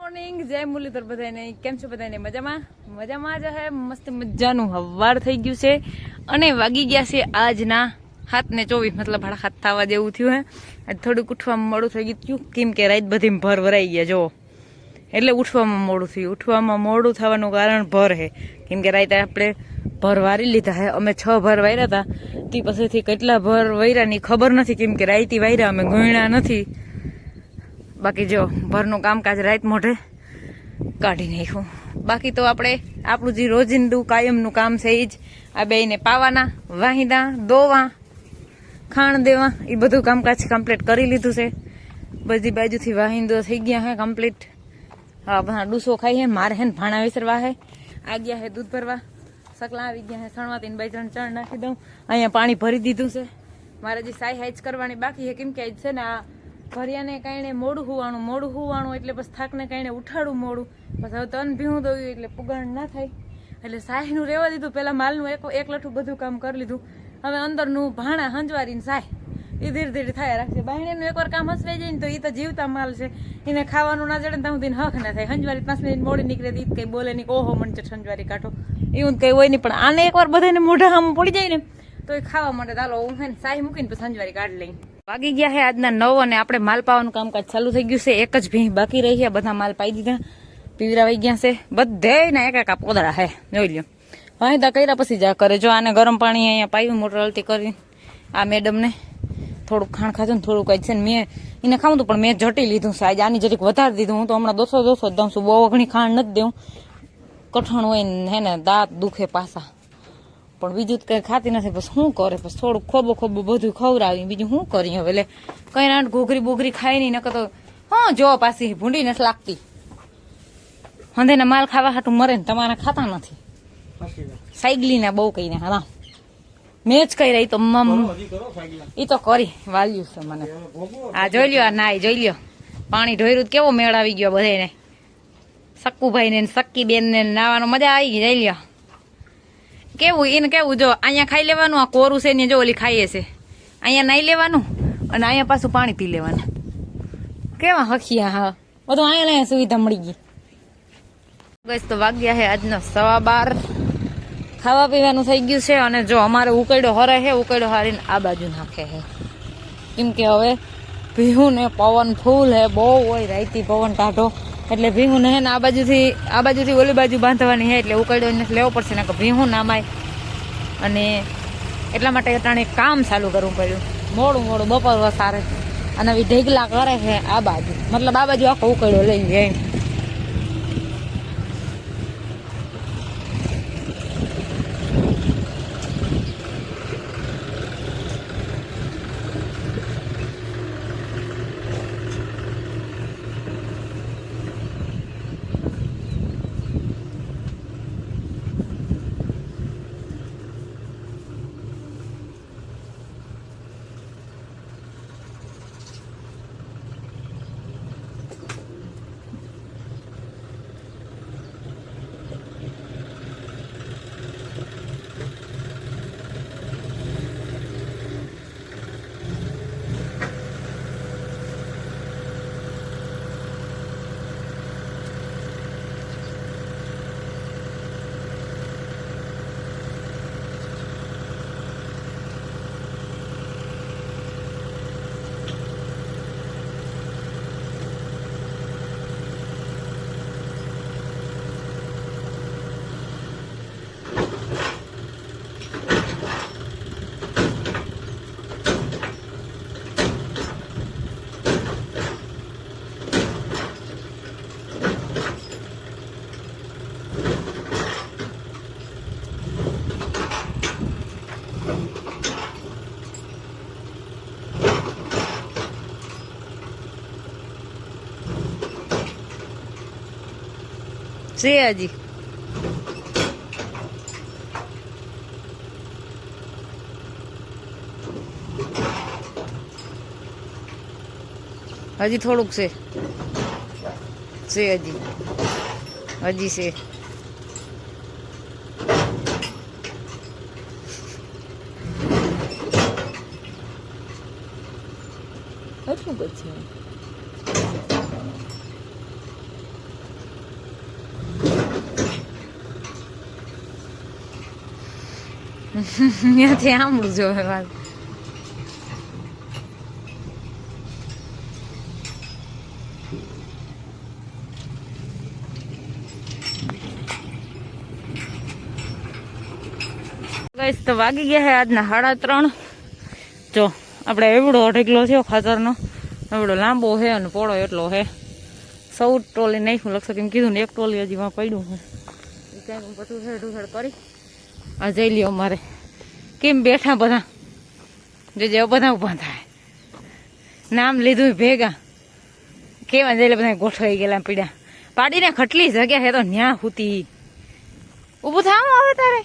Morning જય મુરલીધર બધાને કેમ છો બધાને મજામાં જ હે મસ્ત મજાનું હવાર થઈ ગયું છે અને વાગી ગયા છે આજના 7:24 મતલબ 7:30 થવા જેવું થયું હે આજ થોડુંક ઉઠવામાં મોડું થઈ ગયું કેમ કે રાત બધી ભર ભરાઈ ગયા જો એટલે ઉઠવામાં મોડું થયું ઉઠવામાં મોડું થવાનું કારણ ભર હે કેમ કે રાતે આપણે ભર વારી લીધા હે અમે 6 ભર વાર્યા હતા તે પછીથી કેટલા ભર વાર્યાની ખબર નથી કેમ કે રાઈતી વાર્યા અમે ગણ્યા નથી બાકી જો ભરનું કામકાજ રાત મોઢે કાઢી નાખ્યું બાકી તો આપણે આપણું જે રોજિંદુ કાયમનું કામ છે એ જ આ બેયને પાવાના વાહિદા દોવા ખાણ દેવા એ બધું કામકાજ કમ્પ્લીટ કરી લીધું છે બધી બાજુથી વાહિંદો થઈ ગયા હે કમ્પ્લીટ હા બધા ડૂસો ખાઈ હે મારે હે ને ભાણા વિસરવા હે આ ગયા હે દૂધ ભરવા સકલા આવી ગયા હે સણવાતીને 2-3 ચણ નાખી દઉં અહીંયા પાણી ભરી દીધું છે મારે જે સાઈ હાઈજ કરવાની બાકી છે કેમ કે આજ છે ને આ ભર્યાને કારણે મોડું હુવાનું એટલે પછી થાકને કારણે ઉઠાડું મોડું પછી હવે તન ભીહું દઉં એટલે પુગાણ ના થાય એટલે સાયનું રહેવા દીધું પેલા માલનું એક લઠું બધું કામ કરી લીધું હવે અંદરનું ભાણા હંજવારીને સાય એ ધીરે ધીરે થયા રાખશે બાયણેનું એકવાર કામ હસવાઈ જાય ને તો એ તો જીવતા માલ છે એને ખાવાનું ના જડે ને ત્યાં સુધી હક ના થાય હંજવારી 5 મિનિટ મોડી નીકળે ઈ કઈ બોલે નહીં ઓહો મનચટ હંજવારી કાઢો એવું કઈ હોય નહીં પણ આને એકવાર બધાને મોઢા સામું પડી જાય ને તો એ ખાવા માટે ચાલો હું હે ને સાય મૂકીને પછી હંજવારી કાઢી લઈ વાગી ગયા છે આજના 9 અને આપણે માલ પાવાનું કામકાજ ચાલુ થઈ ગયું છે એક જ ભીંહ બાકી રહી છે બધા માલ પાઈ દીધા પીવરાવાઈ ગયા છે બધે ના એક પોદળા હે જોઈ લ્યો વાહિદા કર્યા પછી જા કરે જો આને ગરમ પાણી અહીંયા પાયું મોટર અલતી કરી આ મેડમને થોડુંક ખાણ ખાધું ને થોડુંક છે ને મેં એને ખાવું હતું પણ મેં જટી લીધું છે આજે આની જરીક વધારી દીધું હું તો હમણાં દોસો જ દઉં છું બહુ ઘણી ખાંડ નથી દેવું કઠણ હોય ને હે ને દાંત દુખે પાછા પણ બીજું કઈ ખાતી નથી પછી શું કરે પછી થોડુંક ખોબો બધું ખવડાવી બીજું શું કરી હવે એટલે કઈ ના ઘોઘરી બોઘરી ખાઈ નહીં નકર તો હા જો પાછી ભૂંડી નથી લાગતી હંધેના માલ ખાવા હાટું મરે ને તમારા ખાતા નથી સાયગલી ને બહુ કહીને હા મેં જ કહી રહી તો ઈ તો કરી વાલ્યું છે મને આ જોઈ લ્યો આ નાઈ જોઈ લ્યો પાણી ઢોર્યું કેવો મેળ આવી ગયો બધાને સક્કુભાઈ ને સક્કી બેન ને નાવાનો મજા આવી ગઈ જોઈ લ્યો કેવું એને કેવું જો અહીંયા ખાઈ લેવાનું આ કોરું છે ને જો ઓલી ખાઈએ છે અહીંયા નાઈ લેવાનું અને અહીંયા પાછું પાણી પી લેવાનું કેવા હખિયા હા બધું અહીંયા સુવિધા મળી ગઈ બસ તો વાગ્યા છે આજનો 12:15 ખાવા પીવાનું થઈ ગયું છે અને જો અમારે ઉકળ્યો હરે છે ઉકળ્યો હારીને આ બાજુ નાખે છે કેમ કે હવે ભીહું ને પવન ફૂલ હે બહુ હોય રાઈતી પવન કાઢો એટલે ભીહું ને હે ને આ બાજુથી ઓલી બાજુ બાંધવાની છે એટલે ઉકળ્યો એને લેવો પડશે ને કે ભીહું નામાય અને એટલા માટે અટાણે કામ ચાલુ કરવું પડ્યું મોડું બપોર વસારે અને હવે ઢેગલા કરે છે આ બાજુ મતલબ આ બાજુ આખો ઉકળ્યો લઈ લે છે હજી થોડુંક છે હજી છે એટલું બધું ત્યાંથી આમળું જોવે વાત. ગાઈસ તો વાગી ગયા છે આજના 3:30. જો આપણે એવડો ઢગલો થયો ખાતરનો, એવડો લાંબો છે અને પોળો એટલો છે. 14 ટોલી નાખ્યું લક્ષો કેમ કીધું ને, 1 ટોલી હજી માં પડ્યું છે. એ કાંઈ બધું ઢૂસડ કરી આ જઈ લ્યો. અમારે કેમ બેઠા બધા, જે બધા ઊભા થાય, નામ લીધું ભેગા કેવા જઈને બધા ગોઠવાઈ ગયેલા પીડા પાડીને. ખટલી જગ્યા છે તો ન્યા હુતી ઊભું થવાનું આવે તારે.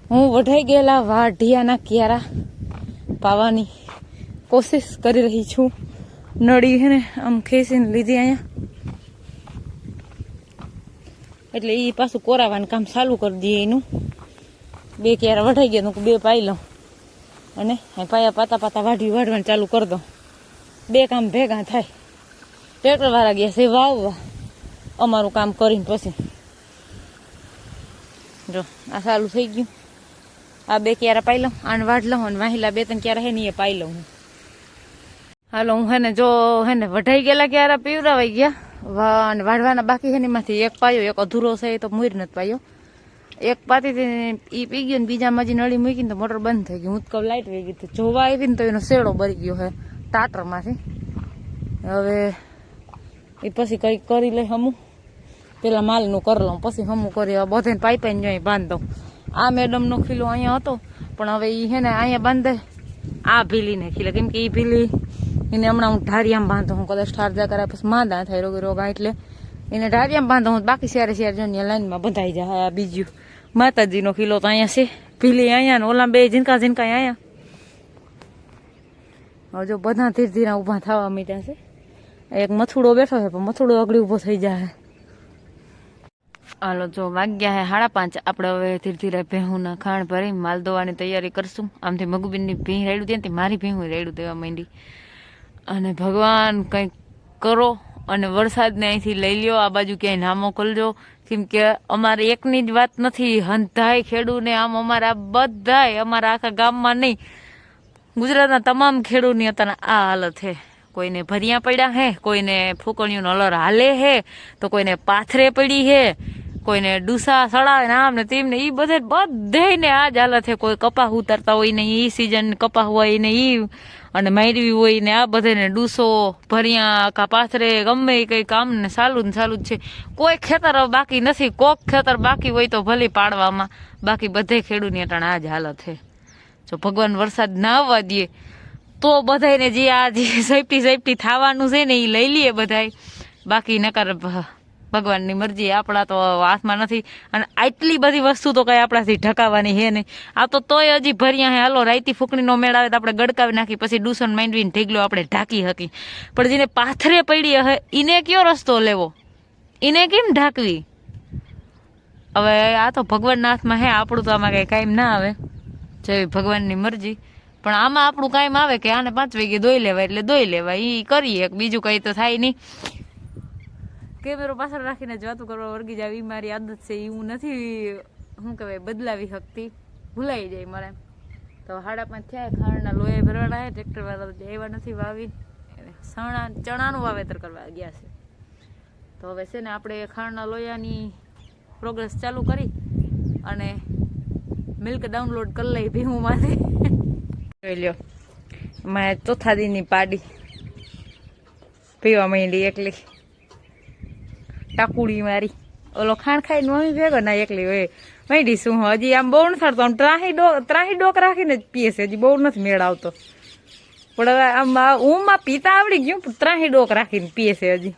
હું વઢાઈ ગયેલા વાઢિયાના ક્યારા પાવાની કોશિશ કરી રહી છું. નળી છે ને આમ ખેંચીને લીધી અહીંયા, એટલે એ પાછું કોરાવાનું કામ ચાલુ કરી દઈએ. એનું 2 ક્યારા વઢાઈ ગયા, 2 પાઈ લઉં અને પાયા પાતા વાઢવાનું ચાલુ કરી દઉં. 2 કામ ભેગા થાય. ટ્રેક્ટર વાળા ગયા છે વાવવા, અમારું કામ કરીને પછી જો આ ચાલુ થઈ ગયું. આ 2 ક્યારા પાઈ લઉં, આને વાઢ લઉં અને વાહિલા 2-3 ક્યારા હે ને એ પાઈ લઉં. હાલો હું હે ને જો હે ને વઢાઈ ગયેલા ક્યારા પીવરાવાઈ ગયા અને વાઢવાના બાકી છે ને એમાંથી 1 પાયો, 1 અધૂરો છે એ તો મૂર નથી પાયો. 1 પાતી એ પી ગયો ને બીજામાં હજી નળી મૂકીને તો મોટર બંધ થઈ ગઈ. ઉત્કવ લાઈટ વહી ગઈ. જોવા આવી ને તો એનો શેડો બરી ગયો છે ટાટરમાંથી. હવે એ પછી કંઈક કરી લઈ હમું, પેલા માલનું કરી લઉં પછી હમું કરી બધાને પાઇપાઈને અહીં બાંધ દઉં. આ મેડમનો ખીલો અહીંયા હતો પણ હવે એ છે ને અહીંયા બાંધે આ ભીલીને ખીલે, કેમ કે એ ભીલી એને હમણાં હું ઢારિયામાં બાંધો. હું કદાચ ઠારજા કરાય પછી માંદા થાય રોગા એટલે એને ઢારિયામાં બાંધો હું. બાકી શિયારે જો લાઈનમાં બંધાઈ જાય. આ બીજું માતાજીનો ખીલો તો અહીંયા છે, ભીલી અહીંયા ને ઓલા 2 ઝીનકા અહીંયા. હવે જો બધા ધીરે ધીરે ઊભા થવા મીઠા છે. એક મથુડો બેઠો છે પણ મથુડો અગડી ઊભો થઈ જાય. હાલો જો વાગ્યા છે 5:30. આપણે હવે ધીરે ધીરે ભેહુંના ખાણ ભરી માલ દોવાની તૈયારી કરશું. આમથી મગુબીનની ભીં રેડું ત્યાંથી મારી ભીહું રેડું દેવા માંડી. અને ભગવાન કંઈક કરો અને વરસાદને અહીંથી લઈ લ્યો. આ બાજુ ક્યાંય ના મોકલજો, કેમ કે અમારે એકની જ વાત નથી, હંધાય ખેડૂને આમ અમારા બધાય અમારા આખા ગામમાં નહીં ગુજરાતના તમામ ખેડૂતની અત્યારે આ હાલત છે. કોઈને ભર્યા પડ્યા હે, કોઈને ફૂકણીઓનો અલર હાલે હે, તો કોઈને પાથરે પડી હે, કોઈને ડૂસા સડાવે ને આમ ને તેમ ને. એ બધે આ જ હાલત છે. કોઈ કપાસ ઉતારતા હોય ને એ સિઝન કપાસ હોય ને એ, અને મારવી હોય ને આ બધાને ડૂસો ભર્યા કા પાથરે ગમે કઈ કામ ને ચાલુ જ છે. કોઈ ખેતર બાકી નથી. કોક ખેતર બાકી હોય તો ભલે પાડવામાં, બાકી બધે ખેડૂતની અટાણે આ જ હાલત છે. જો ભગવાન વરસાદ ના આવવા દે તો બધાને જે આ જે સેફટી થવાનું છે ને એ લઈ લઈએ બધાય. બાકી નકર ભગવાનની મરજી, આપણા તો હાથમાં નથી. અને આટલી બધી વસ્તુ તો કઈ આપણાથી ઢકાવાની છે નહીં. આ તો તોય હજી ભર્યા હે. હાલો રાઈતી ફૂકણીનો મેળ આવે તો આપણે ગડકાવી નાખી, પછી ડૂસન માંડવીને ઢેગલો આપણે ઢાંકી હતી. પણ જેને પાથરે પડી હે એને કયો રસ્તો લેવો, એને કેમ ઢાંકવી? હવે આ તો ભગવાનના હાથમાં હે, આપણું તો આમાં કઈ કાયમ ના આવે, જેવી ભગવાનની મરજી. પણ આમાં આપણું કાયમ આવે કે આને 5 વાગે દોઈ લેવાય એટલે દોઈ લેવાય, એ કરીએ. બીજું કઈ તો થાય નહીં. કેમેરો પાછળ રાખીને જ વાતું કરવા વર્ગી જાવ એ મારી આદત છે. એ હું નથી શું કહેવાય બદલાવી શકતી, ભૂલાઈ જાય મારે. તો 5:30 થયા. ખાંડના લોહી ભરવાના. ટ્રેક્ટર વાળા આવ્યા નથી, વાવી ચણાનું વાવેતર કરવા ગયા છે. તો હવે છે ને આપણે ખાંડના લોયાની પ્રોગ્રેસ ચાલુ કરી અને મિલ્ક ડાઉનલોડ કરી લઈ ભીહુંમાંથી. જોઈ લ્યો મેં ચોથા દીની પાડી પીવા માંડી એકલી. ટાકુડી મારી ઓલો ખાણ ખાઈને મમ્મી ભેગો ના એકલી હોય માંડી. શું હજી આમ બહુ નથી થતો, આમ ત્રાહી ડોક રાખીને જ પીએ છે. હજી બહુ નથી મેળ આવતો, પણ હવે આમ ઊંઘમાં પીતા આવડી ગયું, ત્રાહી ડોક રાખીને પીએ છે હજી.